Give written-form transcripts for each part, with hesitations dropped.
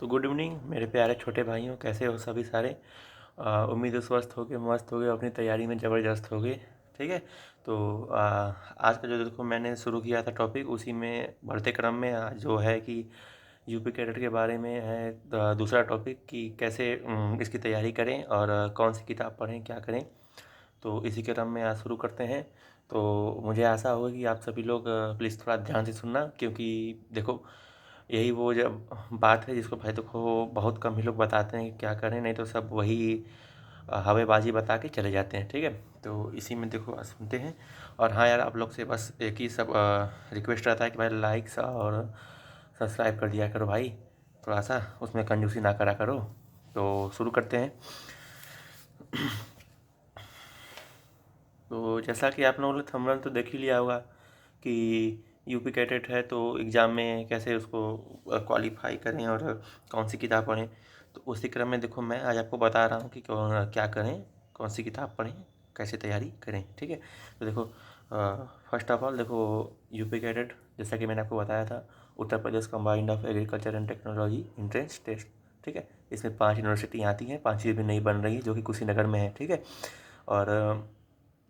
तो good evening मेरे प्यारे छोटे भाइयों, कैसे हो सभी सारे। उम्मीद है स्वस्थ होगे, मस्त होगे, अपनी तैयारी में ज़बरदस्त होगे। ठीक है। तो आज का जो देखो मैंने शुरू किया था टॉपिक, उसी में बढ़ते क्रम में आज जो है कि यूपी कैडेट के बारे में है। दूसरा टॉपिक कि कैसे इसकी तैयारी करें और कौन सी किताब पढ़ें, क्या करें। तो इसी के क्रम में आज शुरू करते हैं। तो मुझे आशा होगी कि आप सभी लोग प्लीज़ थोड़ा ध्यान से सुनना, क्योंकि देखो यही वो जब बात है जिसको भाई देखो बहुत कम ही लोग बताते हैं कि क्या करें, नहीं तो सब वही हवाबाजी बता के चले जाते हैं। ठीक है। तो इसी में देखो आज सुनते हैं। और हाँ यार, आप लोग से बस एक ही सब रिक्वेस्ट रहता है कि भाई लाइक्स और सब्सक्राइब कर दिया करो भाई, थोड़ा सा उसमें कंजूसी ना करा करो। तो शुरू करते हैं। तो जैसा कि आप लोगों ने थंबनेल तो देख ही लिया होगा कि यूपी कैडेट है, तो एग्ज़ाम में कैसे उसको क्वालिफाई करें और कौन सी किताब पढ़ें। तो उसी क्रम में देखो मैं आज आपको बता रहा हूँ कि क्या करें, कौन सी किताब पढ़ें, कैसे तैयारी करें। ठीक है। तो देखो फर्स्ट ऑफ ऑल देखो, यूपी कैडेट जैसा कि मैंने आपको बताया था, Uttar Pradesh combined of agriculture and technology entrance test. ठीक है। इसमें 5 यूनिवर्सिटी आती हैं, 5वीं भी नई बन रही है जो कि कुशीनगर में है। ठीक है। और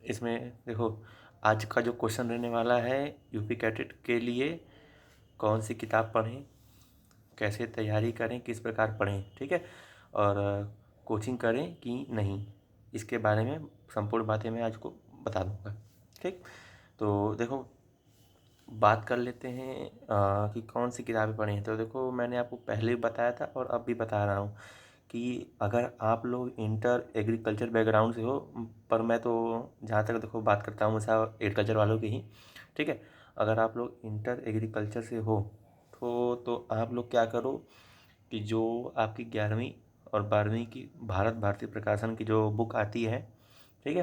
इसमें देखो आज का जो क्वेश्चन रहने वाला है, यूपी कैडेट के लिए कौन सी किताब पढ़ें, कैसे तैयारी करें, किस प्रकार पढ़ें। ठीक है। और कोचिंग करें कि नहीं, इसके बारे में संपूर्ण बातें मैं आज को बता दूंगा। ठीक। तो देखो बात कर लेते हैं कि कौन सी किताबें पढ़ें। तो देखो मैंने आपको पहले भी बताया था और अब भी बता रहा हूँ कि अगर आप लोग इंटर एग्रीकल्चर बैकग्राउंड से हो, पर मैं तो जहाँ तक देखो बात करता हूँ हमेशा एग्रीकल्चर वालों की ही। ठीक है। अगर आप लोग इंटर एग्रीकल्चर से हो तो आप लोग क्या करो कि जो आपकी 11वीं और 12वीं की भारत भारती प्रकाशन की जो बुक आती है, ठीक है,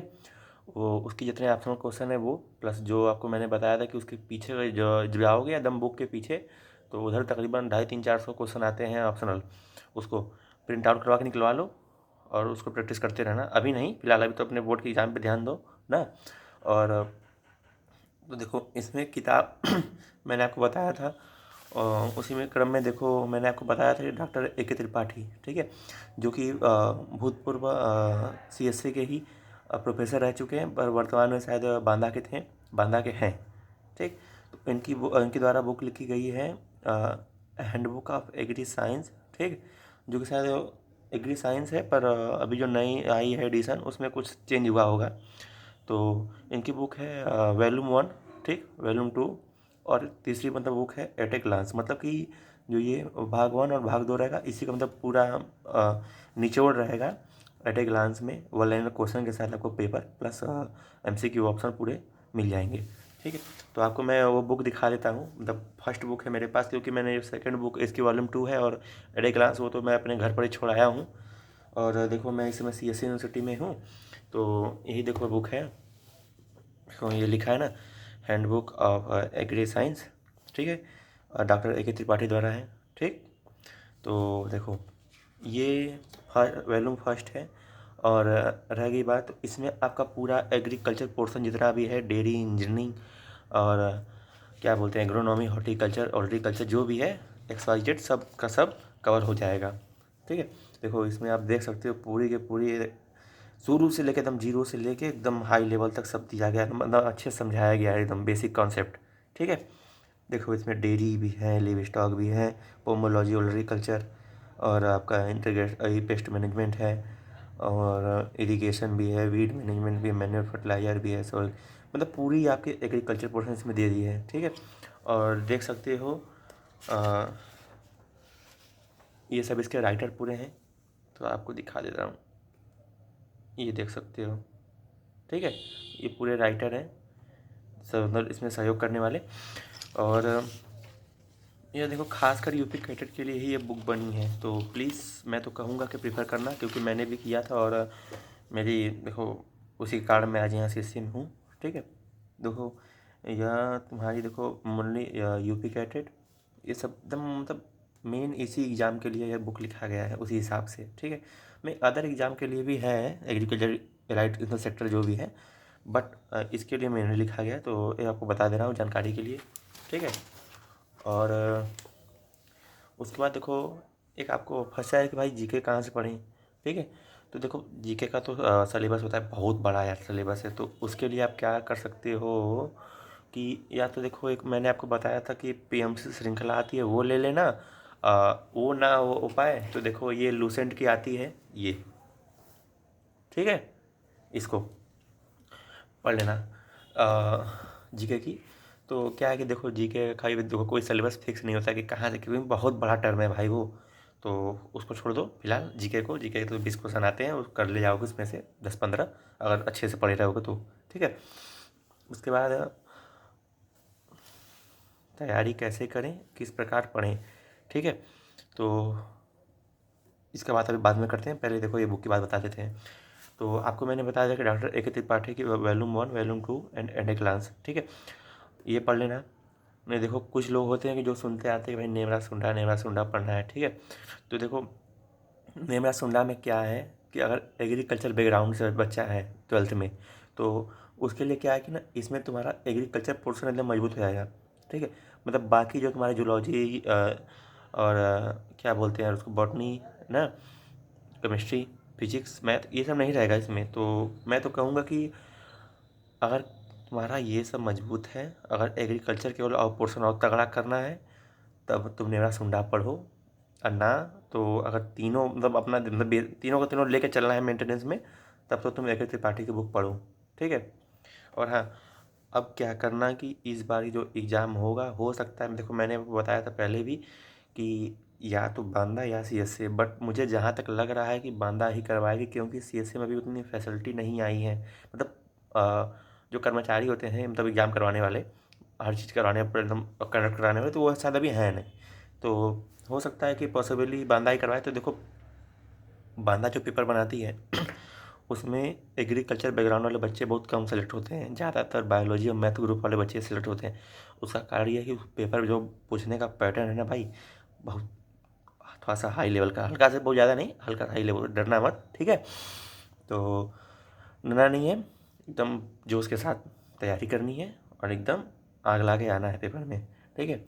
वो उसकी जितने ऑप्शनल क्वेश्चन है वो प्लस जो आपको मैंने बताया था कि उसके पीछे का जो जाओगे एकदम बुक के पीछे, तो उधर तकरीबन 250-300-400 क्वेश्चन आते हैं ऑप्शनल। उसको प्रिंट आउट करवा के निकलवा लो और उसको प्रैक्टिस करते रहना। अभी नहीं, फिलहाल अभी तो अपने बोर्ड के एग्ज़ाम पे ध्यान दो ना। और तो देखो इसमें किताब मैंने आपको बताया था, और उसी में क्रम में देखो मैंने आपको बताया था कि डॉक्टर ए के त्रिपाठी, ठीक है, जो कि भूतपूर्व सीएससी के ही प्रोफेसर रह चुके हैं, पर वर्तमान में शायद बांदा के हैं। ठीक। तो इनकी द्वारा बुक लिखी गई है हैंडबुक ऑफ एग्री साइंस। ठीक। जो कि शायद एग्री साइंस है, पर अभी जो नई आई है एडिशन उसमें कुछ चेंज हुआ होगा। तो इनकी बुक है वॉल्यूम 1, ठीक, वॉल्यूम 2, और तीसरी मतलब बुक है एट ए ग्लांस। मतलब कि जो ये भाग 1 और भाग 2 रहेगा, इसी का मतलब पूरा निचोड़ रहेगा एट ए ग्लांस में। वन लाइनर क्वेश्चन के साथ आपको पेपर प्लस एमसीक्यू ऑप्शन पूरे मिल जाएंगे। ठीक है। तो आपको मैं वो बुक दिखा देता हूँ, मतलब फर्स्ट बुक है मेरे पास, क्योंकि मैंने सेकंड बुक इसकी वॉल्यूम 2 है और एट ए ग्लांस वो तो मैं अपने घर पर ही छोड़ाया हूँ। और देखो मैं इस समय सीएससी यूनिवर्सिटी में हूँ, तो यही देखो बुक है। तो ये लिखा है ना, हैंडबुक ऑफ एग्री साइंस। ठीक है। डॉक्टर ए के त्रिपाठी द्वारा है। ठीक। तो देखो ये वॉल्यूम फर्स्ट है। और रह गई बात, इसमें आपका पूरा एग्रीकल्चर पोर्शन जितना भी है, डेयरी इंजीनियरिंग और क्या बोलते हैं एग्रोनॉमी, हॉर्टिकल्चर, ऑर्टिकल्चर, जो भी है XYZ, सब का सब कवर हो जाएगा। ठीक है। देखो इसमें आप देख सकते हो पूरी के पूरी शुरू से लेकर एकदम जीरो से लेके एकदम हाई लेवल तक सब दिया गया है, मतलब अच्छे से समझाया गया है, एकदम बेसिक कॉन्सेप्ट। ठीक है। देखो इसमें डेयरी भी है, लिव स्टॉक भी है, पोमोलॉजी, ओलरीकल्चर, और आपका इंटीग्रेट पेस्ट मैनेजमेंट है, और इरिगेशन भी है, वीड मैनेजमेंट भी है, मैन्योर फर्टिलाइजर भी है, सॉइल, मतलब पूरी आपके एग्रीकल्चर पोर्शन इसमें दे दी है। ठीक है। और देख सकते हो अ, ये सब इसके राइटर पूरे हैं, तो आपको दिखा देता हूँ, ये देख सकते हो। ठीक है। ये पूरे राइटर हैं सब, मतलब इसमें सहयोग करने वाले। और ये देखो खासकर यूपी कैडेट के लिए ही ये बुक बनी है, तो प्लीज़ मैं तो कहूँगा कि प्रीफर करना, क्योंकि मैंने भी किया था और मेरी देखो उसी कारण मैं आज यहाँ सीएससी में हूँ। ठीक है। देखो यह तुम्हारी देखो मुरली यूपी कैडेट, ये सब एकदम मतलब मेन इसी एग्ज़ाम के लिए यह बुक लिखा गया है उसी हिसाब से। ठीक है। मैं अदर एग्ज़ाम के लिए भी है, एग्रीकल्चर राइट इन सेक्टर जो भी है, बट इसके लिए मैंने लिखा गया है, तो ये आपको बता दे रहा हूँ जानकारी के लिए। ठीक है। और उसके बाद देखो एक आपको फंसा है कि भाई जीके कहाँ से पढ़ें। ठीक है, तो देखो जीके का तो सिलेबस होता है, बहुत बड़ा यार सिलेबस है। तो उसके लिए आप क्या कर सकते हो कि या तो देखो, एक मैंने आपको बताया था कि पीएमसी श्रृंखला आती है, वो ले लेना। वो ना हो पाए तो देखो ये लूसेंट की आती है ये, ठीक है, इसको पढ़ लेना जीके की। तो क्या है कि देखो जीके का भी देखो कोई सिलेबस फिक्स नहीं होता कि कहाँ से, क्योंकि बहुत बड़ा टर्म है भाई वो। तो उसको छोड़ दो फिलहाल, जीके को, जीके के तो 20 क्वेश्चन आते हैं, वो कर ले जाओगे उसमें से 10-15, अगर अच्छे से पढ़े रहोगे तो। ठीक है, उसके बाद तैयारी कैसे करें, किस प्रकार पढ़ें। ठीक है, तो इसका बात अभी बाद में करते हैं, पहले देखो ये बुक की बात बता देते हैं। तो आपको मैंने बताया था कि डॉक्टर ए के त्रिपाठी की volume 1, volume 2 and a glance. ठीक है, ये पढ़ लेना। नहीं देखो कुछ लोग होते हैं कि जो सुनते आते हैं कि भाई नेमरा सुंडा पढ़ना है। ठीक है, तो देखो नेमरा सुंडा में क्या है कि अगर एग्रीकल्चर बैकग्राउंड से बच्चा है 12th में, तो उसके लिए क्या है कि ना, इसमें तुम्हारा एग्रीकल्चर पोर्शन एकदम मजबूत हो जाएगा। ठीक है, मतलब बाकी जो तुम्हारी जूलॉजी और क्या बोलते हैं उसको, बॉटनी ना, केमिस्ट्री, फिजिक्स, मैथ, ये सब नहीं रहेगा इसमें। तो मैं तो कहूँगा कि अगर तुम्हारा ये सब मजबूत है, अगर एग्रीकल्चर केवल और पोर्शन और तगड़ा करना है, तब तुम नेवरा सुंडा पढ़ो। और ना तो अगर तीनों मतलब अपना मतलब तीनों का तीनों लेके चलना है मेंटेनेंस में, तब तो तुम एक त्रिपाठी की बुक पढ़ो। ठीक है, और हाँ, अब क्या करना कि इस बार जो एग्ज़ाम होगा, हो सकता है, देखो मैंने आपको बताया था पहले भी कि या तो बांदा या सीएसए, बट मुझे जहाँ तक लग रहा है कि बांदा ही करवाएगी, क्योंकि सीएसए में भी उतनी फैसिलिटी नहीं आई है। मतलब जो कर्मचारी होते हैं, मतलब एग्ज़ाम करवाने वाले, हर चीज़ करवाने पर एकदम कंडक्ट कराने वाले, तो वो शायद अभी हैं नहीं। तो हो सकता है कि पॉसिबली बांदा ही करवाए। तो देखो बांदा जो पेपर बनाती है उसमें एग्रीकल्चर बैकग्राउंड वाले बच्चे बहुत कम सेलेक्ट होते हैं, ज़्यादातर बायोलॉजी और मैथ ग्रुप वाले बच्चे सेलेक्ट होते हैं। उसका कारण ये है कि पेपर जो पूछने का पैटर्न है ना भाई, बहुत थोड़ा सा हाई लेवल का, हल्का से बहुत ज़्यादा नहीं, हल्का हाई लेवल, डरना मत। ठीक है, तो डरना नहीं है, एकदम जोश के साथ तैयारी करनी है और एकदम आग ला के आना है पेपर में। ठीक है,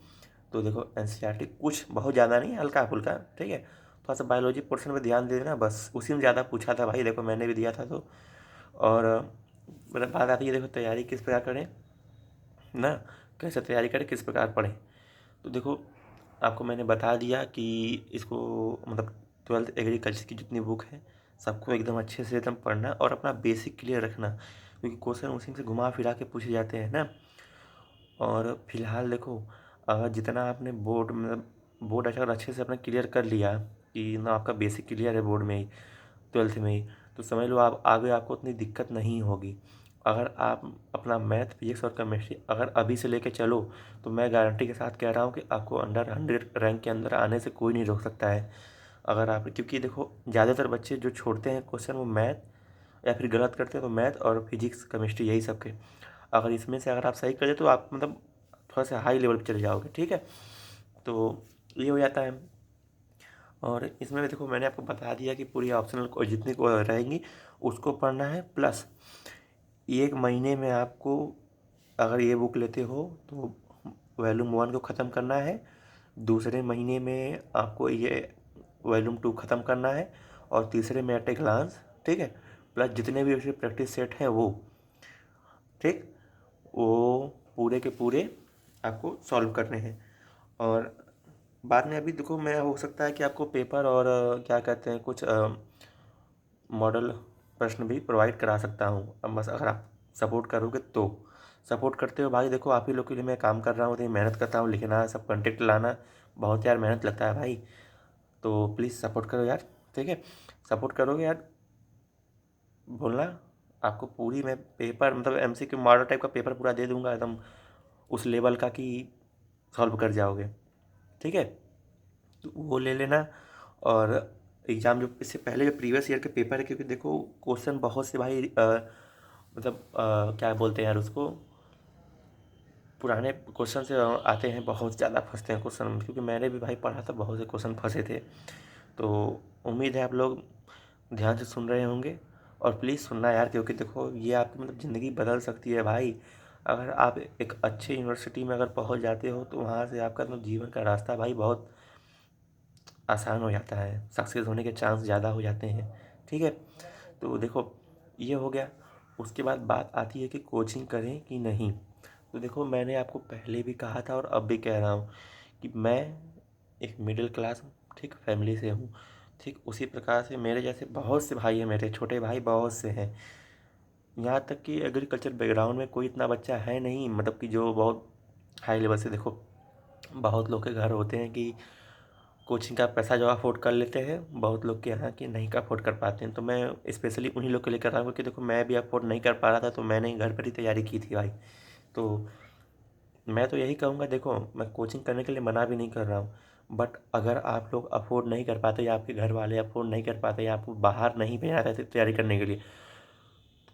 तो देखो एनसीईआरटी कुछ बहुत ज़्यादा नहीं, हल्का फुल्का। ठीक है, थोड़ा सा बायोलॉजी पोर्शन पे ध्यान दे देना बस, उसी में ज़्यादा पूछा था भाई, देखो मैंने भी दिया था तो। और मतलब बात आती है देखो तैयारी किस प्रकार करें ना, कैसे तैयारी करें, किस प्रकार पढ़ें। तो देखो आपको मैंने बता दिया कि इसको मतलब 12th एग्रीकल्चर की जितनी बुक है, सबको एकदम अच्छे से एकदम पढ़ना और अपना बेसिक क्लियर रखना, क्योंकि क्वेश्चन उसी से घुमा फिरा के पूछे जाते हैं ना। और फिलहाल देखो, अगर जितना आपने बोर्ड मतलब बोर्ड अगर अच्छे से अपना क्लियर कर लिया कि ना, आपका बेसिक क्लियर है बोर्ड में ही, 12th में ही, तो समझ लो आप आगे आपको उतनी दिक्कत नहीं होगी। अगर आप अपना मैथ, फिजिक्स और केमिस्ट्री अगर अभी से लेके चलो, तो मैं गारंटी के साथ कह रहा हूँ कि आपको अंडर 100 रैंक के अंदर आने से कोई नहीं रोक सकता है। अगर आप, क्योंकि देखो ज़्यादातर बच्चे जो छोड़ते हैं क्वेश्चन, वो मैथ या फिर गलत करते हैं तो मैथ और फिजिक्स केमिस्ट्री यही सब के, अगर इसमें से अगर आप सही कर दे तो आप मतलब थोड़ा सा हाई लेवल पे चले जाओगे। ठीक है, तो ये हो जाता है। और इसमें भी देखो मैंने आपको बता दिया कि पूरी ऑप्शनल को जितनी को रहेंगी उसको पढ़ना है, प्लस एक महीने में आपको, अगर ये बुक लेते हो तो वॉल्यूम 1 को ख़त्म करना है, दूसरे महीने में आपको ये वॉल्यूम 2 ख़त्म करना है, और तीसरे में एट ए ग्लांस। ठीक है, प्लस जितने भी उसके प्रैक्टिस सेट हैं वो, ठीक, वो पूरे के पूरे आपको सॉल्व करने हैं। और बाद में अभी देखो, मैं हो सकता है कि आपको पेपर और क्या कहते हैं कुछ मॉडल प्रश्न भी प्रोवाइड करा सकता हूँ, अब बस अगर आप सपोर्ट करोगे तो। सपोर्ट करते हो भाई, देखो आप ही लोग के लिए मैं काम कर रहा हूँ, तो मेहनत करता हूँ, लिखना सब कंटेंट लाना बहुत यार मेहनत लगता है भाई। तो प्लीज़ सपोर्ट करो यार। ठीक है, सपोर्ट करोगे यार, बोलना, आपको पूरी मैं पेपर मतलब एमसीक्यू मॉडल टाइप का पेपर पूरा दे दूंगा एकदम उस लेवल का कि सॉल्व कर जाओगे। ठीक है, तो वो ले लेना। और एग्ज़ाम जो इससे पहले जो प्रीवियस ईयर के पेपर है, क्योंकि देखो क्वेश्चन बहुत से भाई मतलब क्या बोलते हैं यार उसको, पुराने क्वेश्चन से आते हैं, बहुत ज़्यादा फंसते हैं क्वेश्चन, क्योंकि मैंने भी भाई पढ़ा था, बहुत से क्वेश्चन फंसे थे। तो उम्मीद है आप लोग ध्यान से सुन रहे होंगे, और प्लीज़ सुनना यार, क्योंकि देखो ये आपकी मतलब ज़िंदगी बदल सकती है भाई। अगर आप एक अच्छे यूनिवर्सिटी में अगर पहुंच जाते हो, तो वहाँ से आपका मतलब जीवन का रास्ता भाई बहुत आसान हो जाता है, सक्सेस होने के चांस ज़्यादा हो जाते हैं। ठीक है, तो देखो ये हो गया। उसके बाद बात आती है कि कोचिंग करें कि नहीं। तो देखो मैंने आपको पहले भी कहा था और अब भी कह रहा हूँ कि मैं एक मिडिल क्लास ठीक फैमिली से हूँ। ठीक उसी प्रकार से मेरे जैसे बहुत से भाई हैं, मेरे छोटे भाई बहुत से हैं। यहाँ तक कि एग्रीकल्चर बैकग्राउंड में कोई इतना बच्चा है नहीं, मतलब कि जो बहुत हाई लेवल से। देखो बहुत लोग के घर होते हैं कि कोचिंग का पैसा जो अफोर्ड कर लेते हैं, बहुत लोग के यहाँ कि नहीं का अफोर्ड कर पाते हैं। तो मैं स्पेशली उन्हीं लोग के लिए कर रहा हूँ, क्योंकि देखो मैं भी अफोर्ड नहीं कर पा रहा था, तो मैंने घर पर ही तैयारी की थी भाई। तो मैं तो यही कहूँगा, देखो मैं कोचिंग करने के लिए मना भी नहीं कर रहा हूँ, बट अगर आप लोग अफोर्ड नहीं कर पाते या आपके घर वाले अफोर्ड नहीं कर पाते या आपको बाहर नहीं भेजना रहते तैयारी करने के लिए,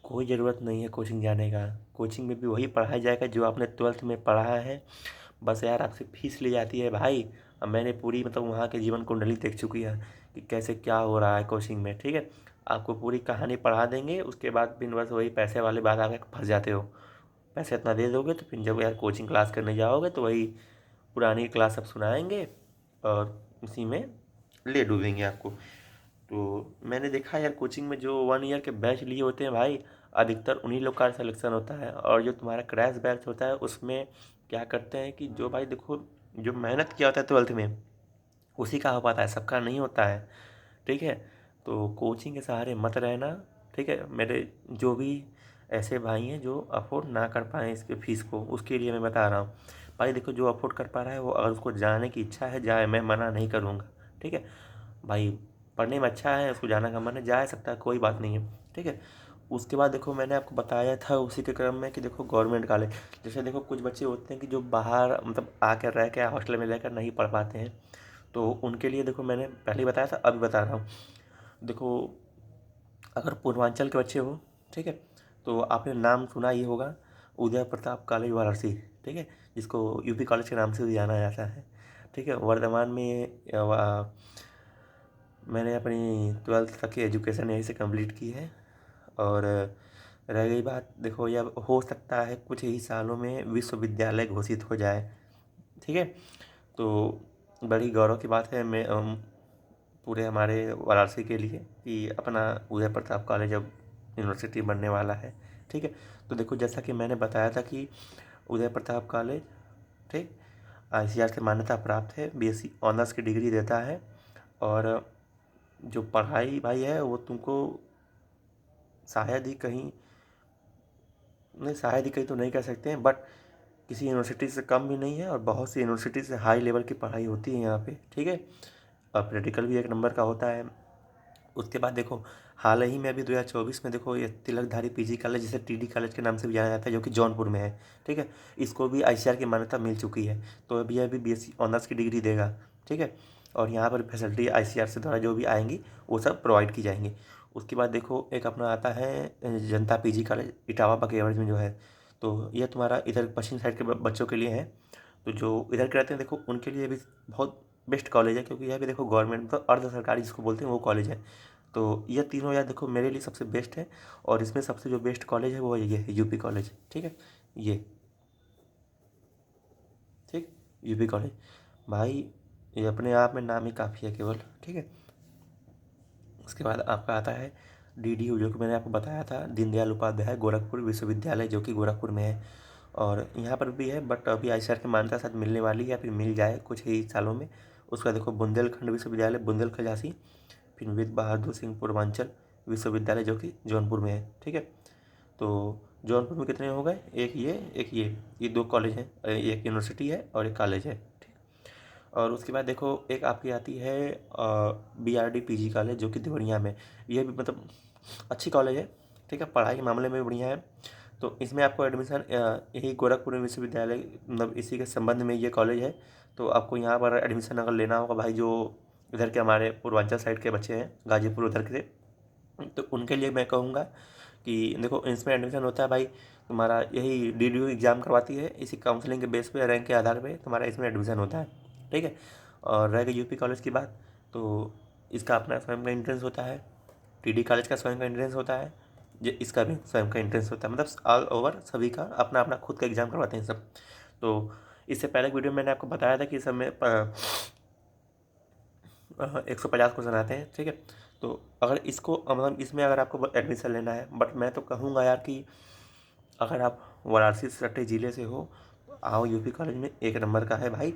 कोई ज़रूरत नहीं है कोचिंग जाने का। कोचिंग में भी वही पढ़ाया जाएगा जो आपने ट्वेल्थ में पढ़ा है। बस यार आपसे फीस ली जाती है भाई। अब मैंने पूरी मतलब वहाँ के जीवन कुंडली देख चुकी है कि कैसे क्या हो रहा है कोचिंग में। ठीक है, आपको पूरी कहानी पढ़ा देंगे, उसके बाद फिर बस वही पैसे वाले बात आके फंस जाते हो। पैसे इतना दे दोगे तो फिर जब यार कोचिंग क्लास करने जाओगे तो वही पुरानी क्लास सब सुनाएंगे और उसी में ले डूबेंगे आपको। तो मैंने देखा यार कोचिंग में जो 1 ईयर के बैच लिए होते हैं भाई, अधिकतर उन्हीं लोग का सिलेक्शन होता है। और जो तुम्हारा क्रैश बैच होता है उसमें क्या करते हैं कि जो भाई देखो जो मेहनत किया होता है ट्वेल्थ में उसी का हो पाता है, सबका नहीं होता है। ठीक है, तो कोचिंग के सहारे मत रहना। ठीक है, मेरे जो भी ऐसे भाई हैं जो अफोर्ड ना कर पाएँ इसके फीस को, उसके लिए मैं बता रहा हूँ। भाई देखो जो अफोर्ड कर पा रहा है वो अगर उसको जाने की इच्छा है जाए, मैं मना नहीं करूँगा। ठीक है भाई, पढ़ने में अच्छा है, उसको जाना का मन है, जा सकता है, कोई बात नहीं है। ठीक है, उसके बाद देखो मैंने आपको बताया था उसी के क्रम में कि देखो गवर्नमेंट कॉलेज, जैसे देखो कुछ बच्चे होते हैं कि जो बाहर मतलब आकर रह के हॉस्टल में रहकर नहीं पढ़ पाते हैं, तो उनके लिए देखो मैंने पहले ही बताया था, अभी बता रहा हूँ। देखो अगर पूर्वांचल के बच्चे हो, ठीक है, तो आपने नाम सुना ही होगा उदय प्रताप कॉलेज वाराणसी। ठीक है, जिसको यूपी कॉलेज के नाम से भी जाना जाता है। ठीक है, वर्तमान में मैंने अपनी ट्वेल्थ तक की एजुकेशन यहीं से कंप्लीट की है। और रह गई बात, देखो यह हो सकता है कुछ ही सालों में विश्वविद्यालय घोषित हो जाए। ठीक है, तो बड़ी गौरव की बात है मैं पूरे हमारे वाराणसी के लिए कि अपना उदय प्रताप कॉलेज अब यूनिवर्सिटी बनने वाला है। ठीक है, तो देखो जैसा कि मैंने बताया था कि उदय प्रताप कॉलेज ठीक आईसीआर से मान्यता प्राप्त है, बीएससी ऑनर्स की डिग्री देता है। और जो पढ़ाई भाई है वो तुमको शायद ही कहीं, नहीं शायद ही कहीं तो नहीं कह सकते हैं, बट किसी यूनिवर्सिटी से कम भी नहीं है और बहुत सी यूनिवर्सिटी से हाई लेवल की पढ़ाई होती है यहाँ पे। ठीक है, और प्रैक्टिकल भी एक नंबर का होता है। उसके बाद देखो हाल ही में अभी 2024 में देखो ये तिलकधारी पीजी कॉलेज, जिसे टीडी कॉलेज के नाम से भी जाना जाता है, जो कि जौनपुर में है। ठीक है, इसको भी आईसीआर की मान्यता मिल चुकी है, तो अभी अभी बीएससी ऑनर्स की डिग्री देगा। ठीक है, और यहाँ पर फैसिलिटी आईसीआर से द्वारा जो भी आएंगी वो सब प्रोवाइड की जाएंगी। उसके बाद देखो एक अपना आता है जनता पीजी कॉलेज इटावा बकेवंज में जो है, तो यह तुम्हारा इधर पश्चिम साइड के बच्चों के लिए है। तो जो इधर के रहते हैं देखो उनके लिए भी बहुत बेस्ट कॉलेज है, क्योंकि यह भी देखो गवर्नमेंट मतलब अर्ध सरकारी जिसको बोलते हैं वो कॉलेज है। तो ये तीनों यार देखो मेरे लिए सबसे बेस्ट है। और इसमें सबसे जो बेस्ट कॉलेज है वो ये है यूपी कॉलेज। ठीक है, ये ठीक यूपी कॉलेज भाई, ये अपने आप में नाम ही काफ़ी है केवल। ठीक है, उसके बाद आपका आता है डीडीयू, जो कि मैंने आपको बताया था दीनदयाल उपाध्याय गोरखपुर विश्वविद्यालय, जो कि गोरखपुर में है। और यहाँ पर भी है, बट अभी आईसीआर की मान्यता शायद मिलने वाली है या फिर मिल जाए कुछ ही सालों में। उसका देखो बुंदेलखंड विश्वविद्यालय बुंदेलखंड झांसी, फिर विद बहादुर सिंह पूर्वांचल विश्वविद्यालय जो कि जौनपुर में है। ठीक है, तो जौनपुर में कितने हो गए, एक ये दो कॉलेज हैं, एक यूनिवर्सिटी है और एक कॉलेज है। ठीक, और उसके बाद देखो एक आपकी आती है बीआरडी पीजी कॉलेज, जो कि देवरिया में। ये भी मतलब अच्छी कॉलेज है। ठीक है, पढ़ाई के मामले में भी बढ़िया है। तो इसमें आपको एडमिशन यही गोरखपुर विश्वविद्यालय मतलब इसी के संबंध में ये कॉलेज है। तो आपको यहाँ पर एडमिशन अगर लेना होगा भाई, जो इधर के हमारे पूर्वांचल साइड के बच्चे हैं गाजीपुर उधर के, तो उनके लिए मैं कहूँगा कि देखो इसमें एडमिशन होता है भाई, तुम्हारा यही डीडीयू एग्ज़ाम करवाती है, इसी काउंसलिंग के बेस पे रैंक के आधार पे तुम्हारा इसमें एडमिशन होता है। ठीक है, और रह गई यूपी कॉलेज की बात, तो इसका अपना स्वयं का एंट्रेंस होता है। टीडी कॉलेज का स्वयं का एंट्रेंस होता है, ये इसका भी स्वयं का एंट्रेंस होता है, मतलब ऑल ओवर सभी का अपना अपना खुद का एग्ज़ाम करवाते हैं सब। तो इससे पहले वीडियो में मैंने आपको बताया था कि सब में 150 क्वेश्चन आते हैं, ठीक है। तो अगर इसको मतलब इसमें अगर आपको एडमिशन लेना है, बट मैं तो कहूँगा यार कि अगर आप वाराणसी सट्टे ज़िले से हो तो आओ, यूपी कॉलेज में एक नंबर का है भाई।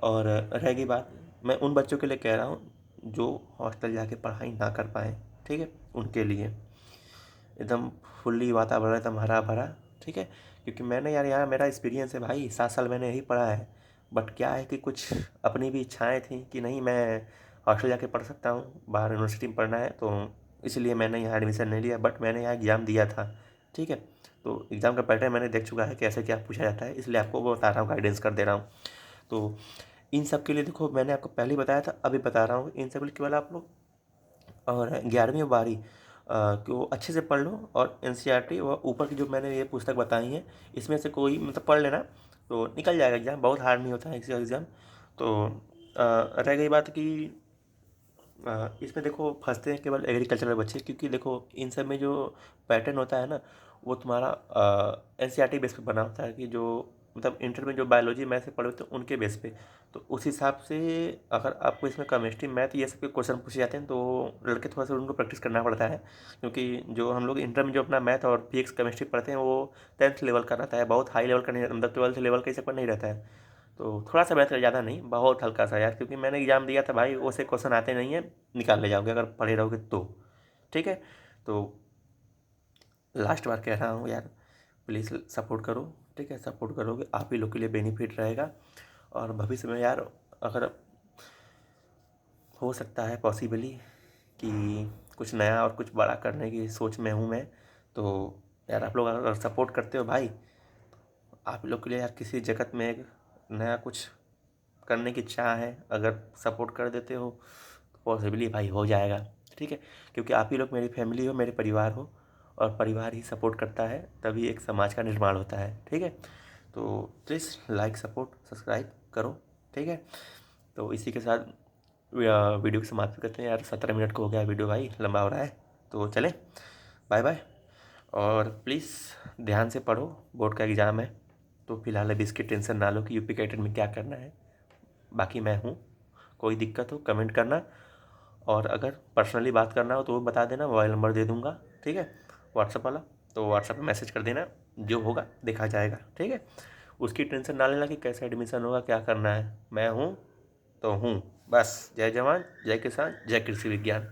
और रहेगी बात, मैं उन बच्चों के लिए कह रहा हूँ जो हॉस्टल जाके पढ़ाई ना कर पाएँ, ठीक है, उनके लिए एकदम फुल्ली वातावरण एकदम हरा भरा, ठीक है। क्योंकि मैंने यार यहाँ मेरा एक्सपीरियंस है भाई, 7 साल मैंने यही पढ़ा है। बट क्या है कि कुछ अपनी भी इच्छाएं थी कि नहीं, मैं हॉस्टल जाके पढ़ सकता हूँ, बाहर यूनिवर्सिटी में पढ़ना है, तो इसलिए मैंने यहाँ एडमिशन नहीं लिया। बट मैंने यहाँ एग्ज़ाम दिया था, ठीक है। तो एग्ज़ाम का पैटर्न मैंने देख चुका है कैसे क्या पूछा जाता है, इसलिए आपको वो बता रहा हूँ, गाइडेंस कर दे रहा हूँ। तो इन सब के लिए देखो, मैंने आपको पहले ही बताया था, अभी बता रहा हूँ, इन सब के लिए केवल आप लोग और 11वीं और 12वीं को अच्छे से पढ़ लो। और एनसीईआरटी व ऊपर की जो मैंने ये पुस्तक बताई हैं, इसमें से कोई मतलब पढ़ लेना, तो निकल जाएगा एग्ज़ाम, बहुत हार्ड नहीं होता है इसका एग्ज़ाम। तो रह गई बात कि इसमें देखो फंसते हैं केवल एग्रीकल्चरल बच्चे, क्योंकि देखो इन सब में जो पैटर्न होता है ना, वो तुम्हारा एनसीईआरटी बेस पे बना होता है, कि जो मतलब इंटर में जो बायोलॉजी मैथ से पढ़े होते हैं उनके बेस पे। तो उस हिसाब से अगर आपको इसमें केमिस्ट्री मैथ ये सब के क्वेश्चन पूछे जाते हैं, तो लड़के थोड़ा सा उनको प्रैक्टिस करना पड़ता है। क्योंकि जो हम लोग इंटर में जो अपना मैथ और फिजिक्स केमिस्ट्री पढ़ते हैं, वो 10th लेवल का रहता है, बहुत हाई लेवल का नहीं, मतलब 12th लेवल का इस सब का नहीं रहता है। तो थोड़ा सा मैथ ज़्यादा नहीं, बहुत हल्का सा यार, क्योंकि मैंने एग्ज़ाम दिया था भाई, वैसे क्वेश्चन आते नहीं है, निकाल ले जाओगे अगर पढ़े रहोगे तो, ठीक है। तो लास्ट बार कह रहा हूँ यार, प्लीज़ सपोर्ट करो, ठीक है। सपोर्ट करोगे आप ही लोग के लिए बेनिफिट रहेगा। और भविष्य में यार अगर हो सकता है पॉसिबली कि कुछ नया और कुछ बड़ा करने की सोच में हूँ मैं, तो यार आप लोग अगर सपोर्ट करते हो भाई, आप लोग के लिए यार किसी जगत में एक नया कुछ करने की चाह है, अगर सपोर्ट कर देते हो तो पॉसिबली भाई हो जाएगा, ठीक है। क्योंकि आप ही लोग मेरी फैमिली हो, मेरे परिवार हो, और परिवार ही सपोर्ट करता है तभी एक समाज का निर्माण होता है, ठीक है। तो प्लीज़ लाइक सपोर्ट सब्सक्राइब करो, ठीक है। तो इसी के साथ वीडियो की समाप्ति करते हैं यार, 17 मिनट को हो गया वीडियो भाई, लंबा हो रहा है, तो चलें, बाय बाय। और प्लीज़ ध्यान से पढ़ो, बोर्ड का एग्ज़ाम है, तो फिलहाल अभी इसकी टेंशन ना लो कि यूपी कैटेट में क्या करना है। बाकी मैं हूँ, कोई दिक्कत हो कमेंट करना, और अगर पर्सनली बात करना हो तो वो बता देना, मोबाइल नंबर दे दूँगा, ठीक है, व्हाट्सअप वाला। तो व्हाट्सअप पे मैसेज कर देना, जो होगा देखा जाएगा, ठीक है। उसकी टेंशन ना लेना कि कैसे एडमिशन होगा, क्या करना है, मैं हूँ तो हूँ, बस। जय जवान जय किसान जय कृषि विज्ञान।